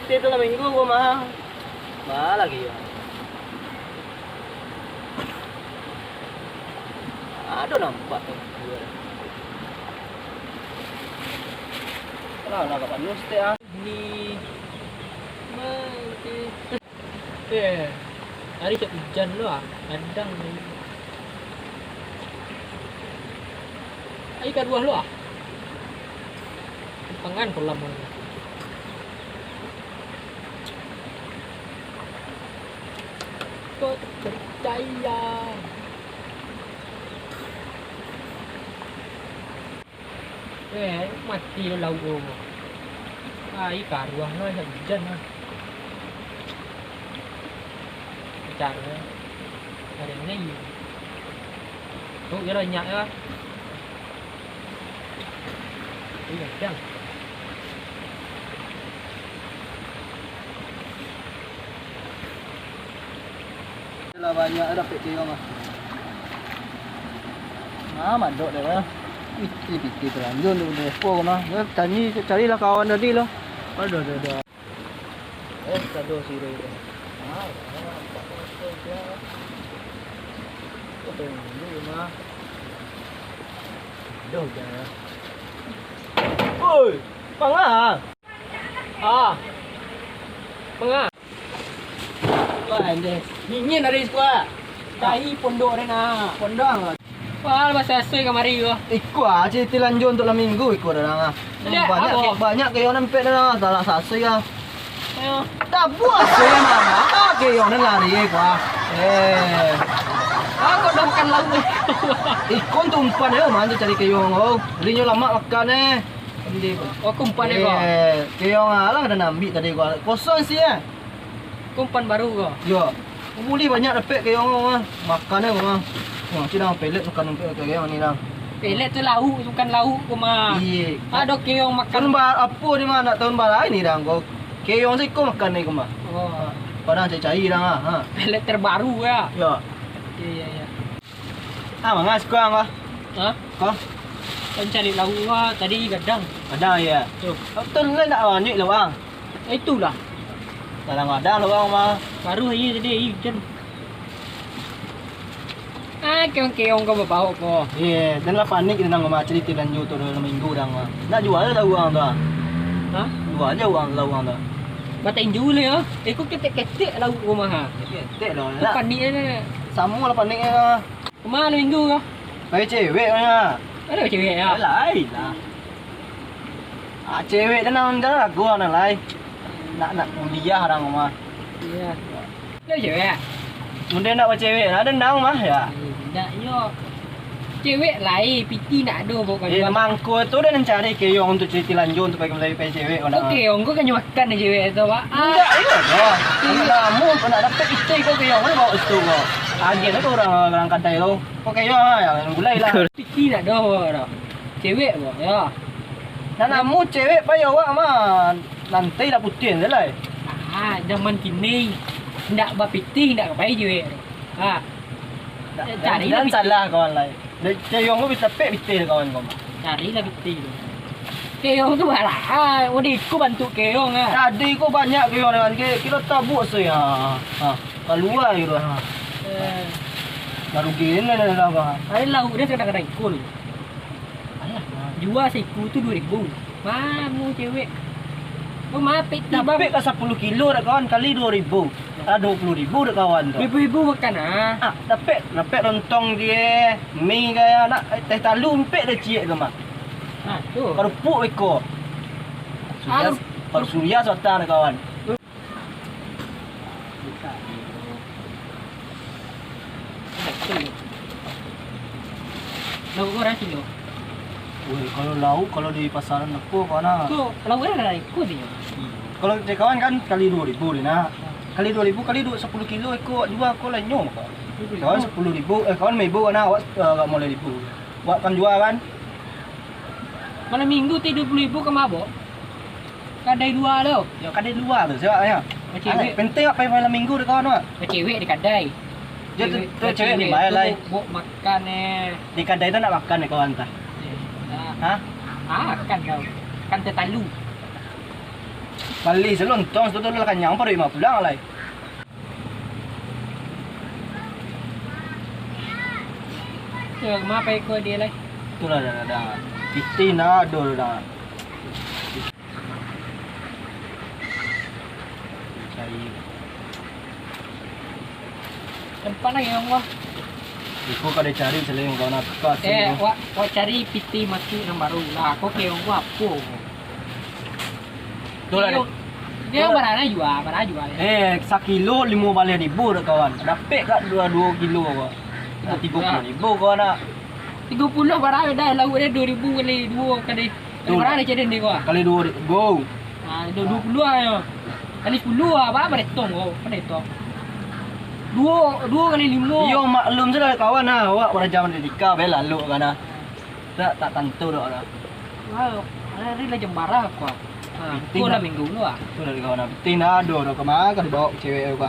PT itu lah minggu gua mah. Bah lagi ya. Aduh nampak tuh. Lah nak kapan nus teh ah. Ni. Hari cak hujan lu ah. Kadang ni. Ai ikan buah lu ah. Pangan kolam lu. Kau percaya. Mati lo lau gua. Ai karuah lo hujan ah. Chàng nữa là đến ngay gì đúng cái rồi nhặt á đi được chăng là banyak ada PT mah. Nah, mandok dah. PT terlanjur lu depo mah. Carilah kawan tadi lo. Ada. Kado siro itu. Betul dulu mah. Aduh jangan. Oi, pangah. Pengah. Wah, ini. Ingin dari sekolah. Tahi pondok ni nak. Pondok. Wah, bahasa asli kamari gua. Ikut aja lanjut untuk lah minggu ikut dah. Banyak ke yang nampak dah. Salah satu ya. Ayo. Tak buat saya mana. Ke yang nan lari gua. Aku dah makan lauk. Ikon tumpan ya, mana cari keong oh. Belinya lama makan Oh, kumpan ni gua. Keong alah dah nambi tadi gua. Kosong sih ya. Kumpan baru gua. Yo. Muli banyak dapat keong mah. Makan mah. Wah, kita pelet makan keong ni dah. Pelet tu lauk, bukan lauk gua mah. Iya. Ada keong makan. Kan apa ni mana tahun balai ni dah gua. Keong sih kau makan ni gua mah. Oh. Padahal cai dah ha. Pelet terbaru ya. Yo. Iya. Mangas kurang ah. Hah? Kau? Kan cari lauk gua tadi gadang. Ada ya. Tuh. Betul lah nak lanjut lah bang. Itulah. Dalam ada lah bang mah. Baru aja tadi hujan. Keong-keong kau bawa kau. Iya, dan lah panik dia nang macam cerita lanjut tu dalam minggu dah mah. Nak jual dah uang dah. Hah? Jual aja uang dah. Batain jule ya. Kau ketek-ketek lauk gua mah. Ketek dah. Tu panik ni. Sama lah panik lah. Kemana minggu kau? Bagi cewek mana? Ada cewek ya? Lain lah. Cewek dah nang dah ragu nang lain. Nak kuliah orang mah. Iya. Ada cewek ya? Mungkin nak cewek ada nang mah ya. Tak yo. Cewek lain, PT nak ada bukan. Mangko tu dah nak cari keong untuk cerita lanjut untuk bagi cewek orang. Keong kau kan makan ni cewek tu pak. Enggak, dah. Kamu nak dapat itik kau keong mana bawa itu kau. Agen tu orang kadai tu. Kau keong yang gulai lah. PT nak ada dah. Cewek buat ya. Dan kamu cewek payah awak mah nanti dah putih dah lah. Zaman kini ndak PT ndak payah cewek. Cari dan salah kawan lain. Keong kau bisa pek putih kawan kau. Cari lah PT tu. Keong tu balah. Odi aku bantu keong Tadi kau banyak keong dengan kilo tabuk saya. Keluar gitu. Narugi ni dah bang. Ada lauk dia kadang-kadang ikut. Jual seiku tu 2000. Mamu cewek. Oh mapik tiba. Tapi ke 10 kilo dah kawan kali 2000. 20,000 dah kawan tu. Ribu-ribu makan Dapat lontong dia, mi gaya nak teh talu empek dah cik tu mah. Tu. Kalau puk ekor. Kalau surya sota dah kawan. Lauk orang kilo. Kalau lauk kalau di pasaran aku mana? Tu lauk ada ikut dia. Kalau cik kawan kan kali 2000 ni nak. Kali 2000 kali 10 kilo ekor jual aku lah nyom kau. Kawan 10,000 kawan 1,000 ana awak enggak mau 1,000. Buat kan jual kan? Malam minggu 30,000 ke mabok? Kadai dua lo. Ya kadai luar tu siapa ya? Penting apa malam minggu dah kawan awak? Cewek di kadai. Dia tu cewek di mana lai? Bok makan Di kadai tu nak makan ni kawan tah. Hah? Kan kau. Kan tertalu. Balik selontong tu lah kenyang pada mak pulang lah. Ya, kenapa ikut dia lah? Itulah dah. Piti nak ada dah. Cari. Tempat lagi yang wah. Iku kada cari selain kau nak kas. Wak cari piti mati yang baru lah. Kau kaya wah apa? Itulah dia. Dia barang jual. Sekilo 5 balik ribu dah kawan. Dapat kat 2 kilo kau. 30 ribu kau nak. 30 barang dah lauk dia 2000 kali 2 kali. Kali barang dia jadi ni kau. Kali 2 go. Ah, 20 ayo. Kali 10 ah, berapa retong kau? Apa retong? 2 kali 5. Yo maklum sudah kawan ah. Awak pada zaman dedika be lalu kan ah. Tak tentu dah. Wow, hari lah jembara aku. Ah, Penting aku dah lah. minggu dulu ah. Tu dari kawan nak tin ada dah kemana kan dibawa cewek aku.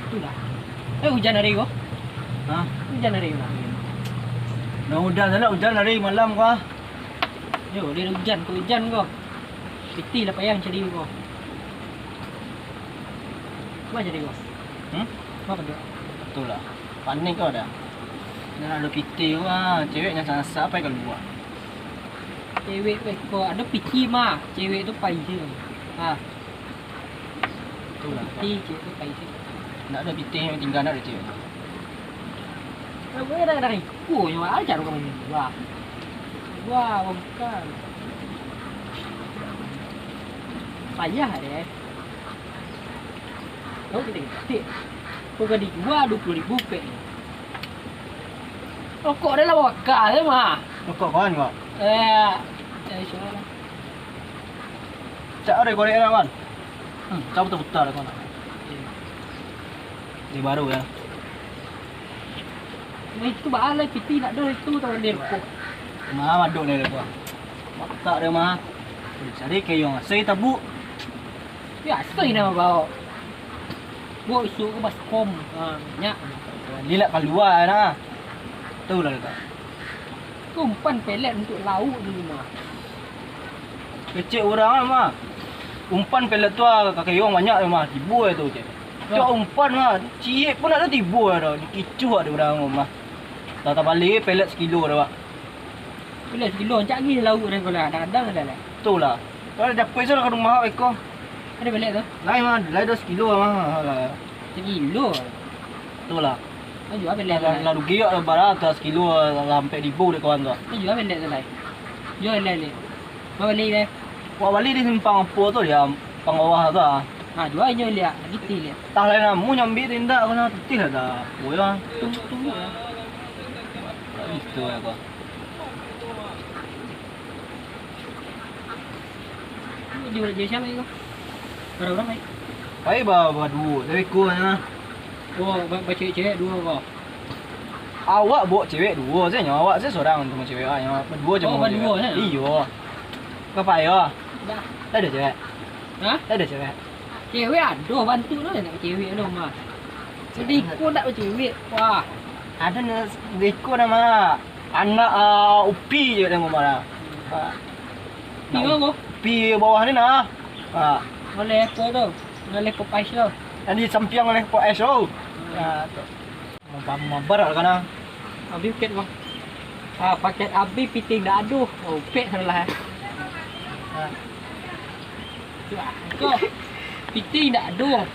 Itulah. Hujan hari kau? Ha? Hujan hari kau? Dah hujan hari malam kau. Yo, dia hujan kau. Piti lah payah cari kau. Apa jadi kau? Apa tu? Betul lah. Panik kau dah. Dah ada piti kau. Ceweknya sangat apa keluar. Cewek kau ada piti mah. Cewek tu pai je. Ah, Betul lah. piti cewek tu pai je. Nak ada piti yang tinggal nak ada cewek. Aku dah dari ku yang ajar kamu ni. Wah, bukan. Payah deh. Kau gede. Kau gede gua 20.000 pe. Rokok dia lah wakal je mah. Rokok kawan kau. InsyaAllah. Cak ada korek dah kawan. Cak putar kawan. Ini baru ya. Itu balai piti nak ada itu tahu dia rokok. Mah maduk ni depa. Makta dia mah. Cari kayong asai tabu. Ya, asal nama bawa. Bawa isu ke baskom. Nyak. Lilak keluar nah. Tu lah dekat. Umpan pelet untuk lauk dulu mah. Kecil orang mah. Umpan pelet tu kakayong banyak mah. Tibu tu je. Tu umpan mah. Ciek pun ada tibu dah. Dikicu ada orang mah. Tak balik pelet sekilo dah pak. Pelet sekilo cak ni lauk dia kalau kadang-kadang ada lah. Tu lah. Kalau dapat je lah ke rumah ekor. Ada pelet tu? Lain mah, lain 2 kilo mah. Sekilo. Tu lah. Kau jual pelet tu. Lalu giok lah barat 1 kilo sampai ribu dia kawan tu. Kau jual pelet tu lah. Jual pelet ni. Mau beli deh. Wah balik di simpang apa tu dia. Pang bawah tu ah. Ha, jual jual lihat. Gitu lihat. Tak lain lah, mu nyambi tindak kena tutih lah dah. Boleh lah. Tunggu. Itu ya kau. Jual siapa ni kau? Berapa orang ni? Baik bawa 2. Tapi ku nah. Oh, cewek-cewek 2 kau. Awak bawa cewek 2 saja. Awak saya seorang cuma cewek ah. Yang berdua je. Oh, berdua je. Iyo. Kau payah. Dah. Tak ada cewek. Ha? Tak ada cewek. Cewek ada bantu lah nak cewek tu mah. Sedih kau nak cewek. Wah. Ada nak deko nama anak upi je dengan mana. Tengok kau. Upi bawah ni nah. Boleh apa tu? Boleh kopai tu. Yang di samping oleh Pak S tu. Mabar kan. Abi paket bang. Paket abi piting dah aduh. Oh, pek salah. Kau piting dah aduh.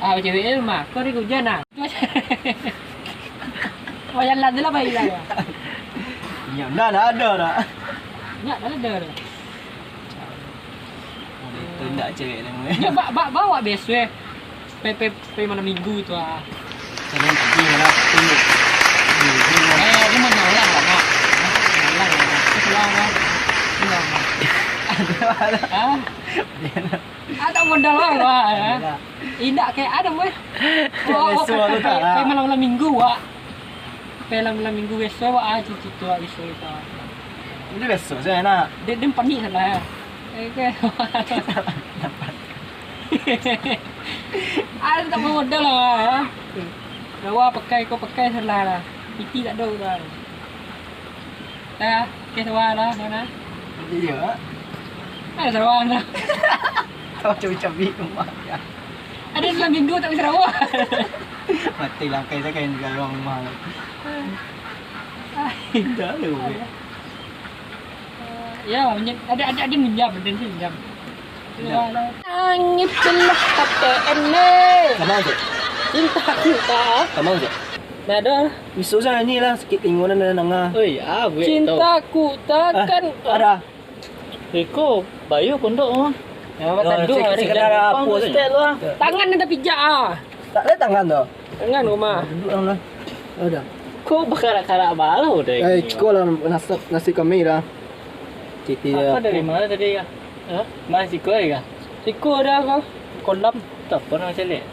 Cewek ni mah. Kau ni hujan ah. Kau jalan je lah baik lah. Ya, dah ada dah. Nyak dah ada dah. Itu nak cewek ni. Ya, bawa besok. Pe malam minggu tu ah. Saya pergi lah. Dia mana lah nak. Malang lah. Keluar lah. Ada modal lah. Indak kayak ada weh. Pe malam minggu wak. Pe malam minggu besok wak cuci tu wak besok tu. Ini besok saya nak. Dia panik lah. Ada tak modal lah. Lawa pakai kau pakai salah lah. Piti tak ada dah. Dah, ke sawa lah sana. Iya. Ada Sarawak dah. Tahu cabi-cabi rumah. Ya. Ada dalam minggu tak bisa Sarawak. Mati langkai saya kain di dalam rumah. Dah lu. Ya, ada minjam, ada minjam. Langit telah KTN. Sama aja. Cinta. Sama aja. Nah, dah. Miso sana ni lah sikit ingonan dan nanga. Oi, gue Cintaku takkan Ada. Eko, bayu pondok oh. Ya, tadu hari sekedar apa saja. lu ah. tangan nanti pijak ah. Tak ada tangan tu. Tangan rumah. Duduk lah. Ada. Kok bakar-bakar balau deh. Sekolah nasi kami lah. Citi Apa dari mana tadi ya? Hah? Masih kau ya? Siku ada kau. Kolam. Tak pernah saya lihat.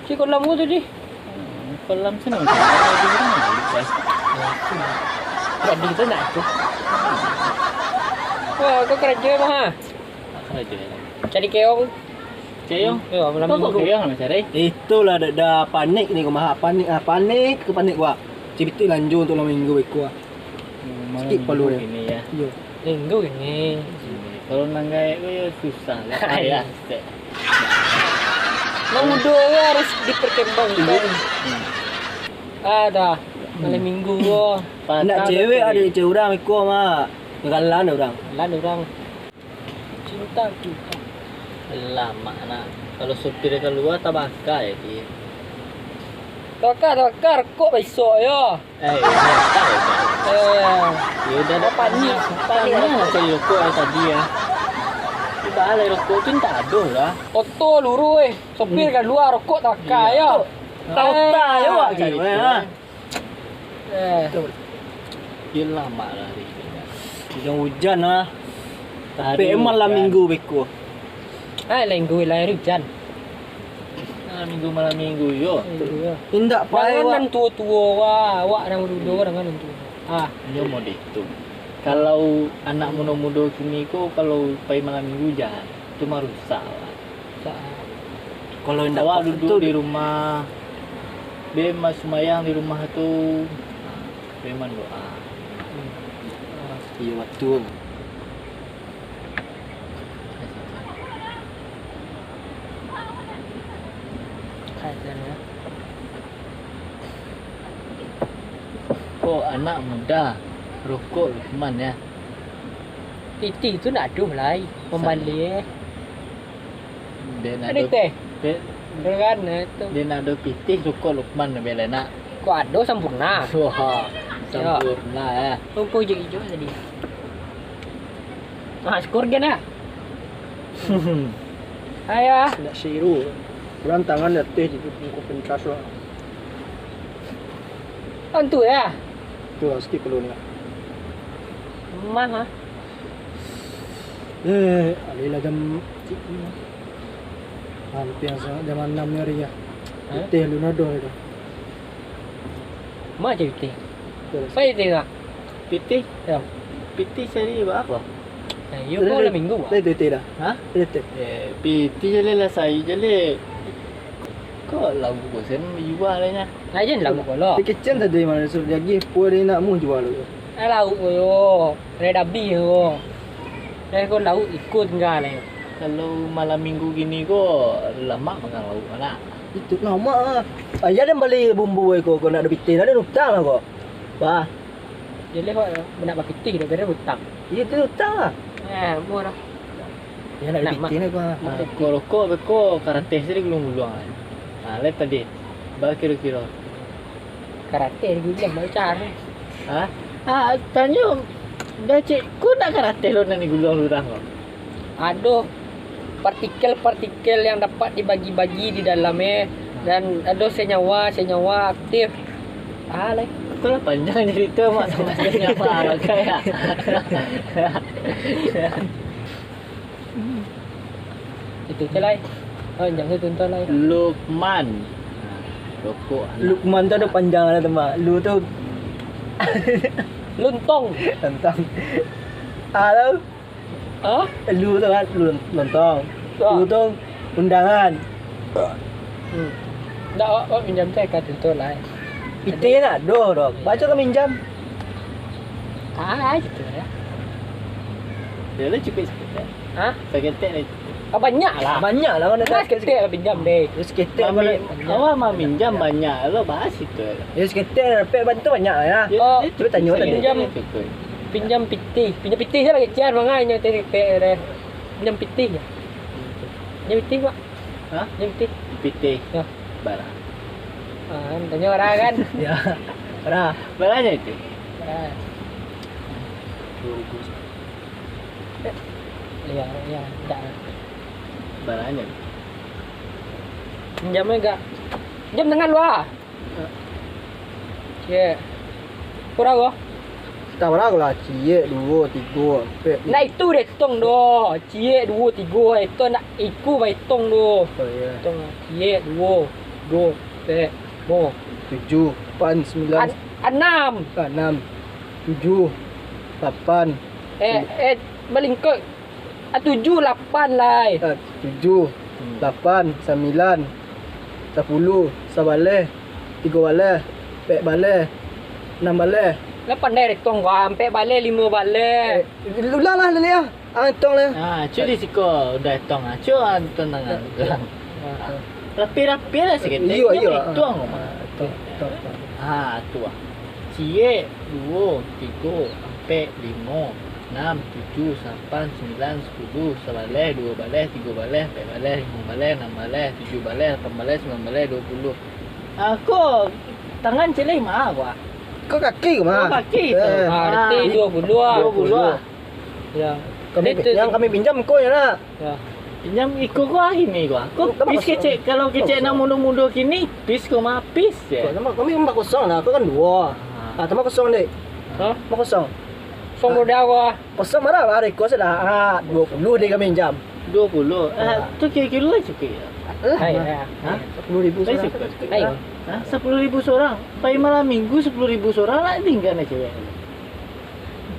Si kolam tu tadi. Kolam sana. Jadi tu nak tu. Wah, kau kerja mah. Kerja. Cari keong. Ceyong. Ya, malam Kau minggu. keong nak cari? Itulah dah panik ni kau maha panik panik gua. Cibiti lanjut untuk minggu aku. Sikit perlu dia. Ini ya. Yo. Minggu ini. Kalau nanggai gue ya susah lah. Ya. Muda harus diperkembangkan. Ada malam minggu tu. Nak cewek ada cewek orang ikut mah. Galan orang. Lan orang. Cinta kita. Lama nak. Kalau supir keluar tabaka ya dia. Bakar kok besok ya. Tak ya. Ya udah ada Panik. Panik saya rokok tadi ya. Kita alai rokok tu tak ada lah. Oto luru Sopir kan luar rokok tak bakar ya. Tahu tak ya wak cewek ha. Dia lama lah hari ni. Hujan lah. Tapi malam minggu beku. Lain gue lain hujan. Malam minggu yo. Indak pai Jangan wak. tua-tua wak yang muda dengan tua. Yo mau itu. Kalau anak muda-muda kini ko kalau pai malam minggu jalan itu mah rusak lah. Kalau indak Awak tu duduk di rumah Bema semayang di rumah tu Bema doa. iya betul. Kok anak muda rokok Lukman ya. Titi tu nak aduh lai membalik. Dia nak Ada teh. dia, Kan itu. dia nak ada pitih rokok Lukman bela nak. Kok ada sempurna. Wah, sempurna ya. Rumput hijau tadi. Skor kan ya? Ayah. Nak siru. Orang tangan dah teh di pencas wak. Tentu ya. Tu lah sikit perlu ni. Mah. Alila jam hampir jam 6 ni hari ya. Teh lu nado itu. Mah jadi teh. Baik teh tak? Pitih, Ya. pitih cari apa? Yo kau lah minggu. Teh teh dah. Hah? Teh. Pitih jale lah saya jale. Kok lagu bosan jual nya. Aja lagu kalau. Teh kecil tadi mana suruh lagi puan dia nak mu jual lu. Lagu yo. Reda bi yo. Kau lagu ikut enggak lah. Kalau malam minggu gini kok lama makan lauk anak. Itu nama. Ayah dan balik bumbu kau nak ada bitin ada hutang lah kau. Bah. Jadi kau nak pakai teh dah kena hutang. Iya tu hutang lah. Murah. Ya nak ada bitin kau. Rokok beko karate sini gulung-gulung. Nah, lihat tadi. Berapa kira-kira? Karate gue bilang mau cari. Hah? Tanya dah cik, kau nak karate lo nani gulung lurang lo? Aduh, partikel-partikel yang dapat dibagi-bagi di dalamnya dan ada senyawa aktif. Lah. Itulah panjang cerita mak sama senyawa lah kayak. Itu je lah. Oh, jangan tonton lah. Lukman. Rokok. Lukman tu ada panjang lah teman. Lu tu Luntong. tentang. Halo. Hah? Lu tu kan lontong. Ah. Lu tu undangan. Dah awak pinjam saya kat tonton lah. Bitin nak doh. Baca kau minjam. Gitu ya. Dia lah cukup seketek. Ha? Seketek ni. Banyak lah. Banyak lah mana Mas ketek lah pinjam deh. Dia seketek Mami, pada. awak mah minjam banyak lo bahas itu. Dia seketek dapat bantu banyak lah ya. Oh, Cuba tanya tadi. Cukup. Pinjam pitih. Pinjam pitih saya lagi cian manganya ketek deh. Pinjam pitih ya. Pinjam pitih Pak. Hah? Pinjam pitih. Pitih. Ya. Barang. Tanya orang kan. Ya. Ora. Barangnya itu. Ah. Iya, iya, enggak. Barangnya. Pinjamnya enggak. Pinjam dengan lu ah. Ya. Kurang kok. Tak berapa lah. Cie 2 3 4. Nah itu deh hitung doh. Cie 2 3 itu nak iku ba hitung doh. Oh ya. Hitung. Cie 2 2 3 4 7 8 9 6. 6 7 8 Baling kau 7 8 lah. 7 8 9 10 sabaleh 3 baleh 4 baleh 6 baleh. Lah pandai hitung gua sampai balik 5 balik. Ulang lah ni ah. Hitung lah. Cuy di siko udah hitung cuy anton tangan. Rapi-rapi lah sikit. Iya iya. Hitung. Tu. Tu ah. Cie 2 3 4 5 6 7 8 9 10 sabaleh 2 baleh 3 baleh 4 baleh 5 baleh 6 baleh 7 baleh 8 baleh 9 baleh 20. Aku tangan celih mah gua. Kau kaki ke mah? Kaki tu. Nanti 20 ah. 20 Ya. Yang kami pinjam kau ya nak. Ya. Pinjam ikut gua ini gua. Kau Kamu pis kecek kalau kecek nak muda-muda kini pis kau mah pis ya. Kami 4-0 lah. Kau kan 2. Tambah 0 dek. Ha? 0. Song roda gua. Kosong marah lah. Rekod sudah 20 dek kami pinjam. 20. Tu kira-kira lah cukup ya. Hai. Ha? 10,000 Saya sudah. cukup. Hai. Ha? 10,000 seorang. Pai malam minggu 10,000 seorang nak tinggal nak cewek.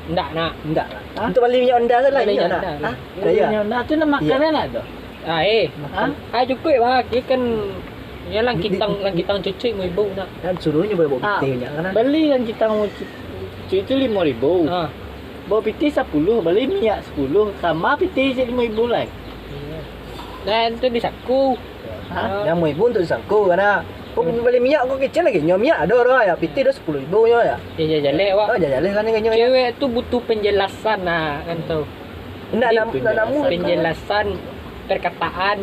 Ndak nak. Enggak lah. Ha? Untuk beli minyak anda salah Beli ya minyak nak. anda. Ha? Saya. Saya. Nah, tu nak makanan nak tu. Ha? Cukup lah. Dia kan ya lang kitang cuci mau ibu nak. Kan suruhnya boleh bawa piti minyak kan. Beli kan kita mau cuci itu 5,000. Ha. Bawa piti 10, beli minyak 10, sama piti 5,000 lah. Dan tu di saku. Ha? Yang mau ibu untuk sangku kan. Kau beli minyak kau kecil lagi. Nyawa minyak ada dah ya. Piti dah 10,000 ya. Ya jelek Oh wak. jalan kan dengan nyawa. Cewek tu butuh penjelasan nah kan tu. Nak namu Penjelasan perkataan.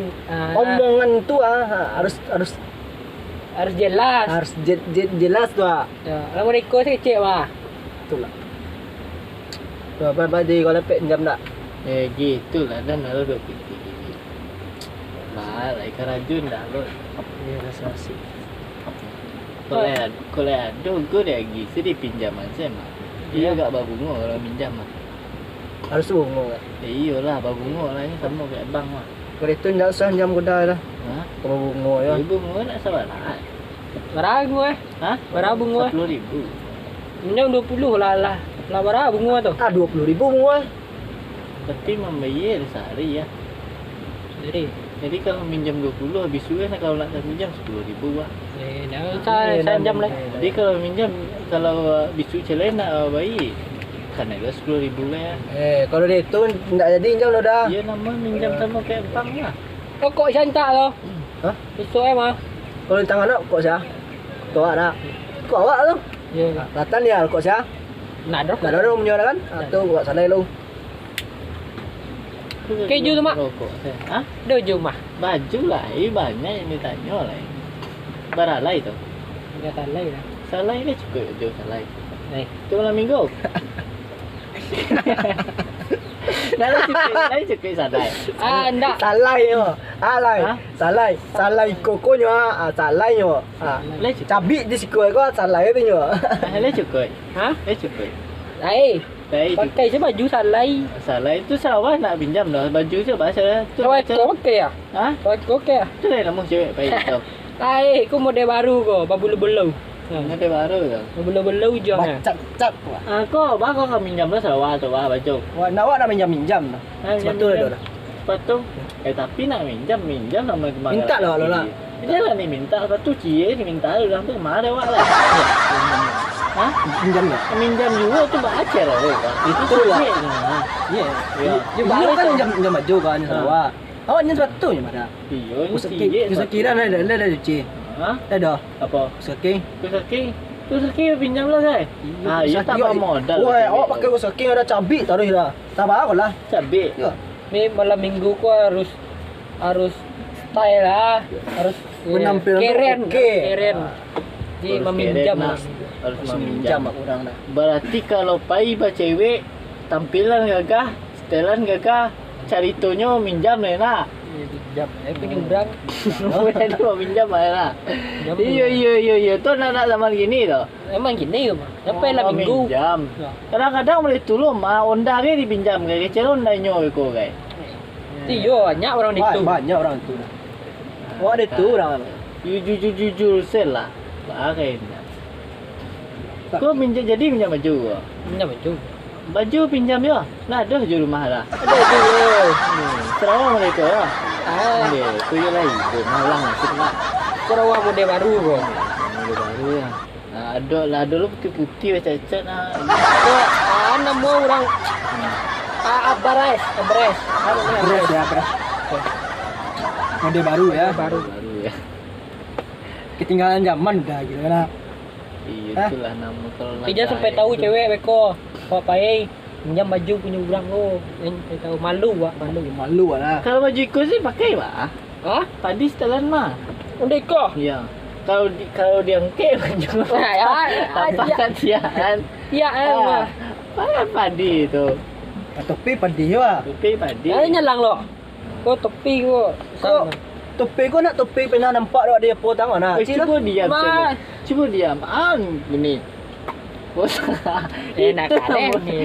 omongan tu harus Harus jelas. jelas tu ah. Ya, lama rekod saya kecil wah. Itulah. Tu apa di kalau pek jam tak. Gitulah dan lalu dua piti. Bah, lai karajun dah lo. Ini rasa asik. Kalau ada gua lagi sedih pinjaman saya mah. Iya gak babungo kalau pinjam mah. Harus bungo. Iyalah babungo lah ini sama kayak bang mah. Kalau itu enggak usah jam kedai lah. Ha? Kalau bungo ya. Ibu bungo nak sabar lah. Berabu Ha? Berabu bungo. 10,000. Minyak 20 lah lah. Lah berabu bungo tu. 20,000 bungo. Tapi membayar sehari ya. Jadi, Jadi kalau minjam 20 habis juga nak kalau nak minjam 10,000 lah. saya jam lagi. Jadi kalau minjam kalau bisu celai nak bayi kan ada 10,000 lah ya. Kalau dia itu enggak jadi jam lo dah. Iya nama minjam sama kayak bank lah. Kok cantik lo? Hah? Besok mah. Kalau di tangan nak kok sah? Kau ada. Kau awak tu. Ya. Latan ya kok sah? Nak dah. Nak ada rumah kan? Atau buat sana lu. Keju tu, Mak? Rokok. Hah? Dojo mah. Baju lah, banyak yang ditanya lah. Baralai tu. Enggak salah lah. Salah ini cukup jauh salah. Nih. Tu malam minggu. Lain cukup salah. Ndak. Salah yo. Alai. Ha? Salah kokonyo salah yo. Lain cukup. Cabi di siku ko salah itu yo. Lain cukup. Hah? Lain cukup. Baik. Baik. Pakai je baju salah. Salah itu sawah nak pinjam dah. Baju tu bahasa tu. Kau pakai ya? Ha? Kau pakai ya? Tu lain nama cewek baik tu. Baik, kau model baru kau, babulu-belu. Ada baru tu. Babulu-belu je kan. Cap. Kau bakal kau minjam dah sawah tu bah baju. Wah, nawak nak minjam dah. Sepatu dah. Sepatu. Tapi nak minjam sama kemarin. Minta lah, Lola. Dia lah ni minta, lepas tu cie ni minta orang tu marah awak lah. Hah? Pinjam ya? Minjam juga tuh baca lah, Pak. Itu Betul, Pak. cek. Iya. Iya. Dia baru kan pinjam baju kan Sarawak. Awaknya sepatu je mana? Iya, ni Usaki, sikit. usaki dah ada cuci. Hah? Dah. Apa? Usaki. Usaki pinjam lah, saya. Ah, iya tak apa modal. Woi, awak pakai usaki ada cabik taruh dah. Sabar aku lah. Cabai. Ya. Ni malam minggu ku harus style lah, harus Menampilkan keren, okey. keren. Jadi Harus meminjam keren, lah. Harus Pinjam meminjam. aku orang dah. Berarti kalau pai ba cewek tampilan gagah, setelan gagah, caritonyo minjam lah. Pinjam, punya orang. Jadi mau minjam lah. Iya. Tuh nak zaman gini tuh. Emang gini ke mah? Sampai lah minggu. Minjam. Kadang-kadang boleh tolong mah onda ke dipinjam kayak kecil onda nyo ko kayak. Iyo, banyak orang itu. Banyak orang tu. Awak ada tu orang. Jujur sel lah. Pakai. Kau minjam jadi minjam baju. Pinjam baju. Baju pinjam ya. Nah, ada di rumah lah. Ada tu. Sarawak mereka ya. Ah, Dia tu je lagi. Malang sikit lah. Sarawak model baru kok. Model baru ya. Nah, ada lu putih-putih cacat lah. Nama orang Abares. Beres ya, beres. Model baru ya. Baru ya. Ketinggalan zaman dah gitu kan. Iya, Hah? itulah nama kalau Tidak sampai tahu cewek beko. Apa pai pinjam baju punya orang lo. Yang tahu malu wak, malu. Malu lah. Kalau baju ikut sih pakai pak. Hah? Tadi setelan mah. Udah kok. Iya. Kalau diangke baju. Apa kasihan. Ya, mah. Pakai padi itu. Topi pedih lah. Pakai padi. Ada nyelang lo. Kau topi kau. Kok topi kau nak topi pernah nampak dia po tangan nah. Cuba diam. Ma. Cuba diam. Gini. Bos. Enak kali ni.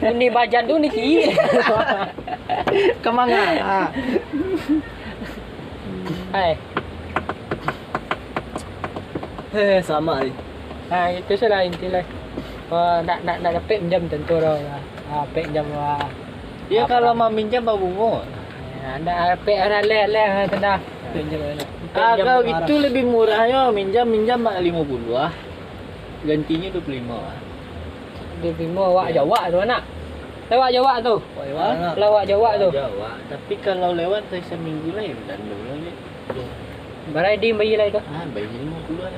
Ini bajan tu ni ki. Kemana? Hai. Sama ni. Itu salah intilah. Nak dapat pinjam tentu dah. Pinjam lah. Ya kalau mau minjam bawa bunga. Ada ada leh tanda. Pinjam. Kalau gitu lebih murahnya minjam 50 ah. Gantinya 25 ah. Dia mau awak Jawa tu anak. Lewat Jawa tu. Lewat Jawa tu. Jawa. Tapi kalau lewat saya seminggu lah ya dan dulu ni. Barai di bayi lah tu. Bayar 50 lah.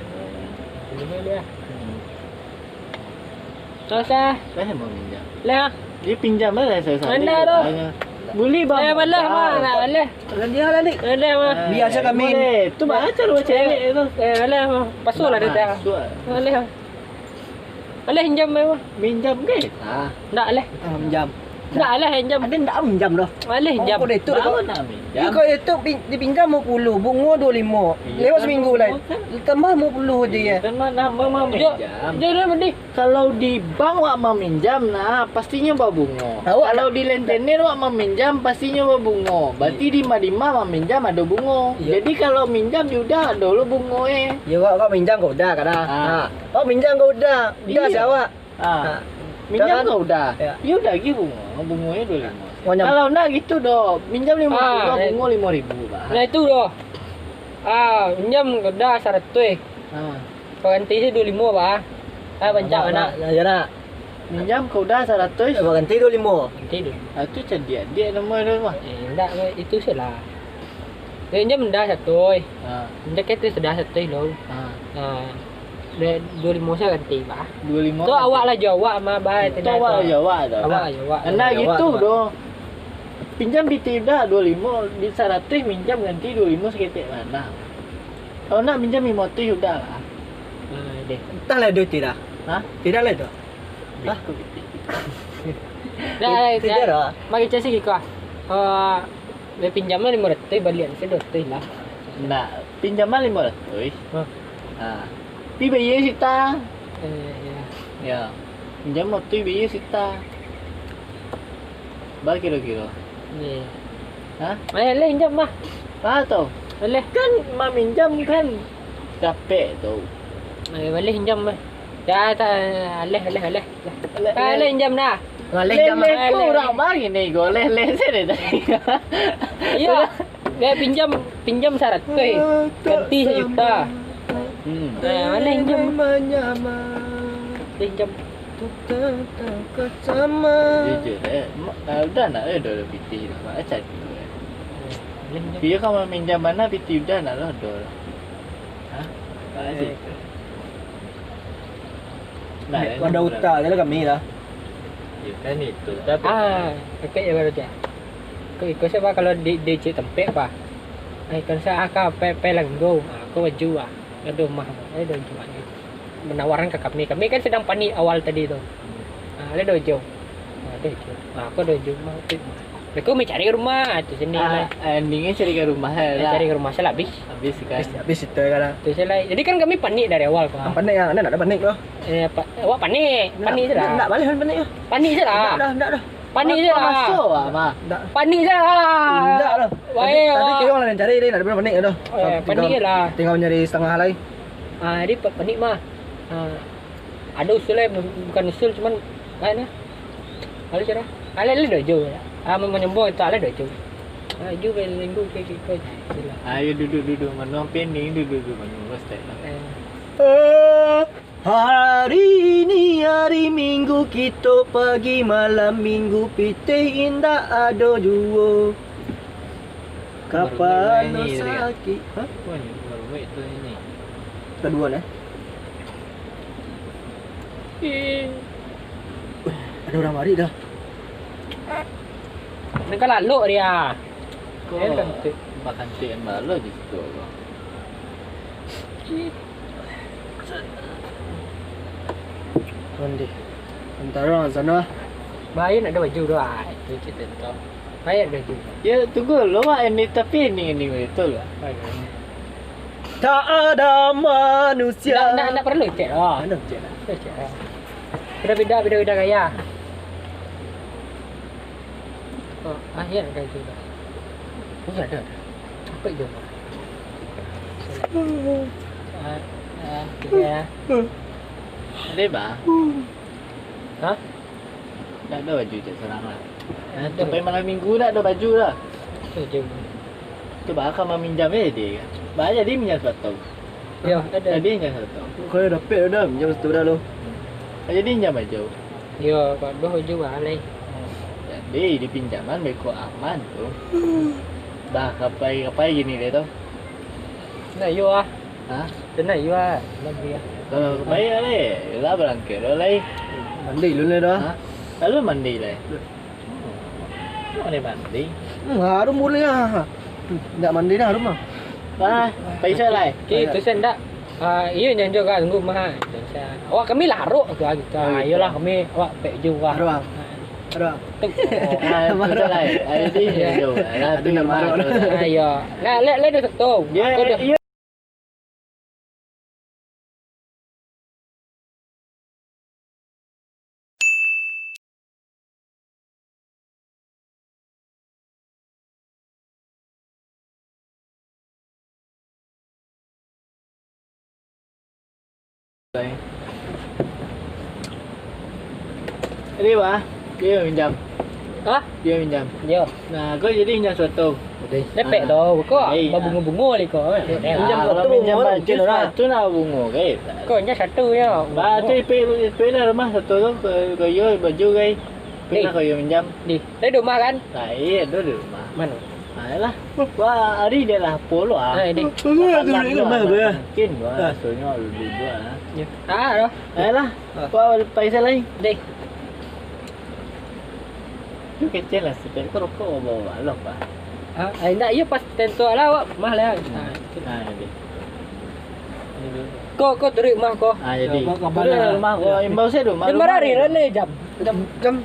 Ini dia. Selesai. Saya mau minjam. Leh. Dia pinjam lah saya. Mana tu? Boleh bang. Malah mah, malah. Dia lah ni. Malah mah. Biasa kami. Boleh. Tu baca lu cewek tu. Malah mah. Pasal lah dia. Malah. Malah pinjam mah. Minjam ke? Tak lah. Minjam. Tak lah pinjam. Ada tak minjam dah. Malah pinjam. Kau itu kau. nak Ya minjam. kau itu dipinjam 50, bunga 25. Lewat seminggu lah. Tambah 50 je ya. Kan mana mau minjam. Jadi mending. Kalau di bank wak mau minjam nah pastinya bawa bunga. Kalau di rentenir wak mau minjam pastinya bawa bunga. Berarti di Madima mau minjam ada bunga. Iya. Jadi kalau minjam sudah dulu bunga Ya kau minjam kau dah kada. Kau minjam kau dah. Dah Iya. siapa? Minjam Jangan. kau udah. Ya. Ya udah lagi bunga. Bunganya 25. Wanyam. Kalau nak gitu doh, minjam 50 Ah, bunga 5.000 bah. Nah itu doh. Pinjam dah 100. Pengganti sih 25 bah. Bancak anak. Ya nak. Minjam kau dah 100. Ganti 25. Nanti dulu. Itu dia nama dia mah. Enggak, itu salah. Pinjam dah 1. Ha. Pinjam kita sudah 1 loh. Dia 25 saya ganti bah. 25. Tu awak lah Jawa mah bah. Itu awak Jawa dah. Awak Jawa. Nah Jawa, gitu Jawa. doh. Pinjam di dah 25 di 100 minjam ganti 25 seketik mana. Kalau nak minjam 50 sudah lah. Deh. Entahlah duit tidak. Hah? Tidak lah itu. Hah? Tidak dah. Mari cek sikit kau. Dia pinjamnya 500 balian saya 200 lah. Nah, pinjaman 500. Pi bayar sita. Ya. Ya. Pinjam waktu bayar sita. Berapa kilo-kilo? Ni. Hah? Boleh pinjam mah. Apa tu? Boleh. Kan mak minjam kan dapat tu. Boleh pinjam mah. Ya tak boleh. Boleh pinjam dah. Ngalih Leh jam. kau orang bagi ni go leh saya dah. Iya. Dia pinjam 100. Ganti 1 juta. Mana jam? Jam. Tetap sama. Jujur udah nak dah piti dah. Macam tu. Dia kalau minjam mana piti udah nak dah. Ha? Asyik. Ada utang je lah kami lah. Ya kan itu. Tapi Pepek je baru dia. Kau siapa kalau di cik tempek apa? Kan saya akan pelang go. Aku baju Aduh mah. Aduh jual. Menawarkan ke kami. Kami kan sedang panik awal tadi tu. Ada dojo. Aku dojo mah. Aku mencari rumah tu sini lah. Endingnya cari ke rumah lah. Cari ke rumah saya habis. Habis kan. Habis itu kan. Tu saya lah. Jadi kan kami panik dari awal kau. Panik yang anda nak ada panik tu. Awak panik. Panik je lah. Nak balik panik tu. Panik je lah. Dah dah. Panik je lah. Masuk lah mah. Panik je lah. Tak lah. Baik. Tadi kira orang lain cari dia nak ada panik tu. Panik je lah. Tinggal nyari setengah lagi. Jadi panik mah. Ada usul lah, bukan usul cuman lain lah. Ada cara. Ada dojo. Menyembung itu ada dojo. Ju minggu ke. Ayo duduk mana pending duduk mana stay lah. Hari ini hari Minggu kita pagi malam Minggu piti indah ada jua. Kapan lo sakit? Ha? Baru baik tu ini. Kedua ni. Ada orang mari dah. Nak lalu dia. Kau makan teh malu di situ. Mandi. Antara orang sana. Baik nak ada baju doa. Itu cerita tu. Baik ada baju. Ya tunggu lo mak ini tapi ini betul lah. Tak ada manusia. Nak perlu cek lah. Mana cek lah. Cek lah. Beda gaya. Ya ada juga. Bukan ada. Apa itu? Ya. Ada bah? Hah? Tak ada baju je serang lah. Sampai malam minggu dah ada baju lah. Tujuh. Tu bah kamu minjam dia. Bah jadi minjam satu. Ya, ada. Jadi minjam satu. Kau dah dapat dah. Minjam satu dah lo. Jadi minjam baju. Ya, kau baju alai. Jadi di pinjaman beko aman tu. Dah kapai gini dia tu. Nak you ah. Ha? Nak you ah. Lagi ah. Kalau kapai ale, lah berangkat lai. Mandi lu ni dah. Ha? Lalu mandi lai. Mana mandi? Harum boleh ah. Tak mandi dah harum ah. Bah, paisa lai. Kita sendak. Iya yang juga tunggu mah. Awak kami laruk tu gitu. Iyalah kami awak pek juga. Harum. Harum. Paisa lai. Jadi jauh. Lah tu nama. Ayo. Nah, le dah tu. Ya. Ini bah, dia minjam. Hah? Dia minjam. Yo. Nah, kau jadi minjam suatu. Lepek tu. Kau bunga-bunga lagi kau. Minjam Kalau satu, minjam orang baju mungkin orang. satu nak bunga kai. Kau nya satu ya. Bah, tu pe lah rumah satu tu kau yo baju kai. Pernah kau yo minjam. Di. Dari rumah kan? Iya, tu di rumah. Mana? Ayolah. Wah, hari dia lah polo ah. Di. Tunggu tu ni kemana tu ya? Mungkin wah, soalnya dulu ah. Ya. Dah. Ayolah. Kau paisa lain. Di. Tu kecil lah sikit. Kau rokok bawa lah pak. Nak ya pas tentu lah awak mah lah. Jadi. Kau turut mah kau. Jadi. Kau Tu mana? rumah kau imbau saya rumah. Dan marah hari le jam. Jam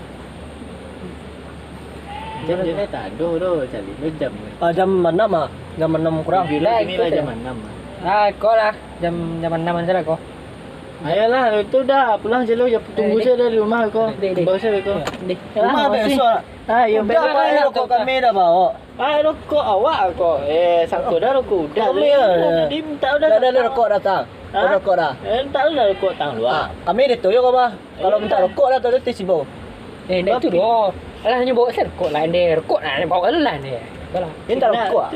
Jam dia tak ada tu cari jam. jam 6 ah. Jam 6 kurang. Bila ini lah jam 6. Kau lah jam 6 saja kau. Ayolah, itu dah pulang je lu, tunggu je dah di rumah kau. Imbau saya kau. Di. Rumah besok. Ya Dah besok. rokok kami dah bawa. Rokok awak kau. Satu dah rokok udah. Kami ya. Dia minta udah. Dah rokok datang. Dah rokok dah. Tak ada rokok tang luar. Kami ditoyo kau bah. Kalau minta rokok dah tu sibuk. Dah tu doh. Alah hanya bawa saya rokok lah ni. Rokok lah ni bawa lah ni. Balah. Minta rokok ah.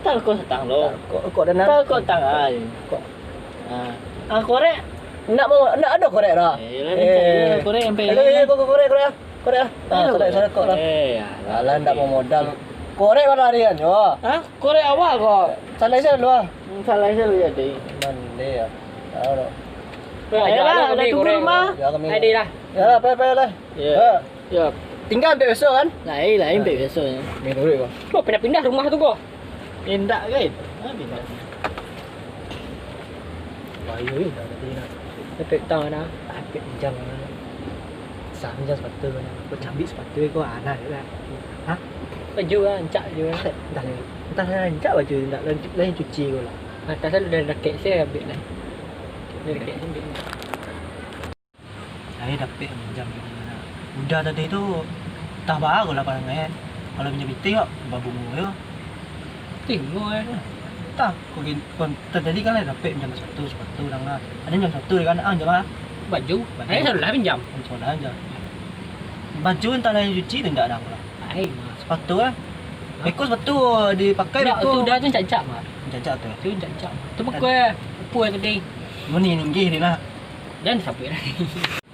Tak rokok tang lu. Rokok dan Tak rokok tang ai. Korek. Nak ada korek dah. Korek yang Korek. Korek. Sana kok lah. Alah ndak mau modal. Korek mana harian yo. Korek awak kok. Salah saya lu ah. Salah saya lu jadi. Mande ya. Tahu. Ayolah, dah tunggu rumah. Ya kami. Ada lah. Ya, apa lah. Ya. Tinggal ambil besok kan? Lain besoknya. Minum dulu kau. Kok pindah-pindah rumah tu kok? Indak kan? Pindah. Bayu ni dah tadi nak. Tapi tahu dah. Ambil pinjam mana? Pinjam sepatu mana? Kau cambil sepatu kau anak lah. Hah? Baju lah, encak je lah. Entah rancak baju nak lain cuci kau lah. Atas tu dah raket saya ambil lah. Dia raket saya ambil. Saya dapat pinjam di mana? Udah tadi tu tak bagus lah parangan. Kalau pinjam itu kau babungu yo. Tengok Tak, kau tadi kan ada dapat pinjam sepatu dah lah. Ada pinjam sepatu kan? Jom lah. baju. Saya selalu lah pinjam. Pinjam aja. Baju entah lain cuci tu tak ada lah. Hai. Sepatu kan? Beko sepatu dipakai Tak, beko. tu dah tu cacat mah. Cacat tu. Tu cacat. Tu bukan apa tadi. Meni ninggih dia nak. Dan sampai dah.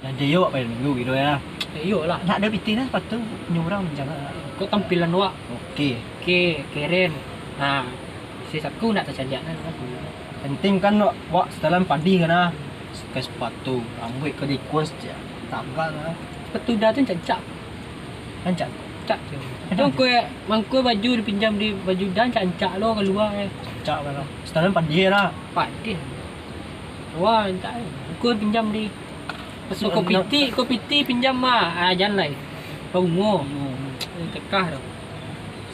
Dan dia yuk pada minggu gitu ya. Yo lah. Nak ada piti lah sepatu nyurang jangan. Kau tampilan awak. Okey. Okey, keren. Nah, si aku nak tercajak kan. Penting kan wak setelan padi kan ah. Pakai sepatu, rambut ke dikos je. Tambal lah. Sepatu dah tu cacat. Cacat. Cacat je. Tu mangkuk baju dipinjam di baju dan cacat lo keluar Cacat kan. Setelan padi lah. Pak dia. Wah, tak. Aku pinjam di Pasal kopi ti pinjam mah. Jangan lah. Bungo. Tekah dah.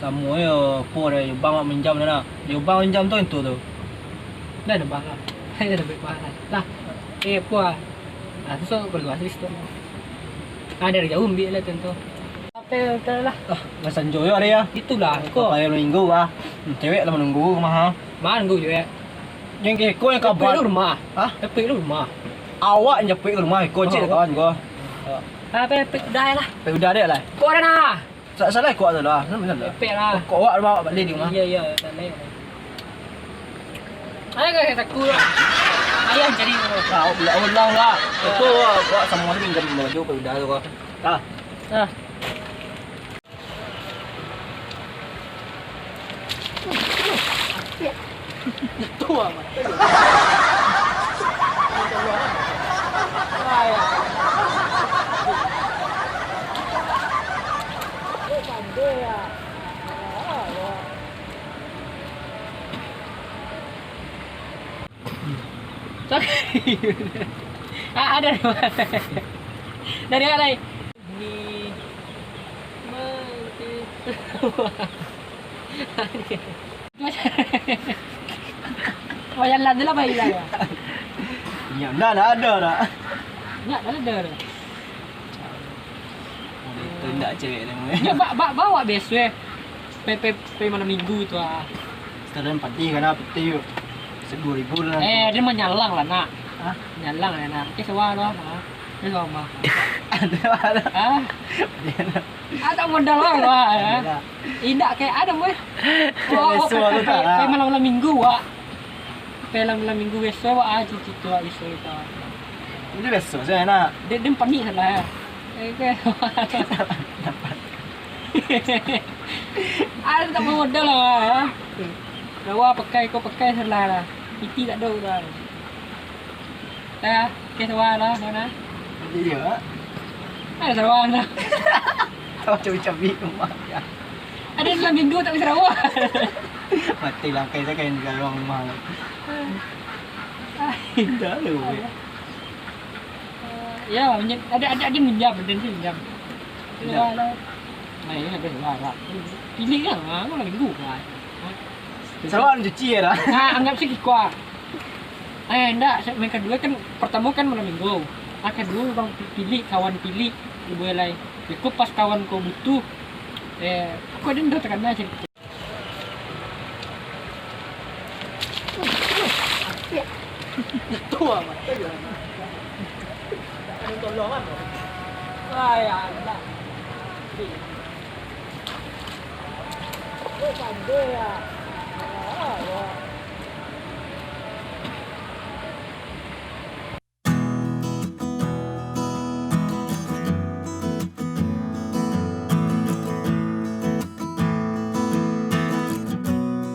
Sama ya, po dah bang mak minjam dah. Dia bang minjam tu itu tu. Dah ada bang lah. Dah ada bang lah. Apa? So keluar situ. Dari jauh ambil lah tentu. Apa lah. Masa enjoy ada ya. Itulah Kau bayar minggu ah. Cewek lah menunggu mah. Mana gua juga. Yang kau yang Tapi kabar. lu rumah. Hah? Tapi lu rumah. Awak yang pergi ke rumah kau cik kawan kau. Apa dah lah. Udah dia lah. Kau dah nah. Salah kau tu lah. Benar lah. Pek lah. Kau awak bawa balik di rumah. Ya, tak lain. Ayah kata takut. Ayah jadi mana? Kau pula ulang lah. Itu kau semua ni pinjam baju udah tu kau. Ah. Ah. Itu amat. Ada dari mana? Ni Macam lah lah baik lah. Ya, dah ada dah. Nak ada dah. Itu tak cewek dia. Ya bawa besok. Pe malam minggu tu ah. Sekarang padi kan peti yuk. 2,000 lah. Dia menyalang lah nak. Hah? Nyalang lah nak. Ke sewa dah. Ke sewa mah. Ada. Ada modal lah. Indak kayak ada mah. Pe malam minggu wak. Pe malam minggu besok wak cuci tu besok itu. Ini besok saya nak. Dia panik lah. Ada tak modal lah. Rawa kau pakai salah lah. Piti tak ada dah. Dah, ke sewa lah mana? Iya. Ada sewa dah. Kau cabi-cabi rumah ya. Ada dalam minggu tak bisa sewa. Mati langkai saya kain di dalam rumah. Dah lu. Ya, ada minjam, minjam. Sewa lah. Ini ada sewa lah. Pilih kan, aku lagi minggu kan. Sawan cuci ya dah. Anggap sih kuat. Enggak, yang kedua kan pertama kan malam minggu. Kedua bang pilih kawan pilih boleh lain. Aku pas kawan kau butuh. Aku ada dah tekan aja. Itu amat. Ada tolongan. Ya, enggak. Oh, pandai ya.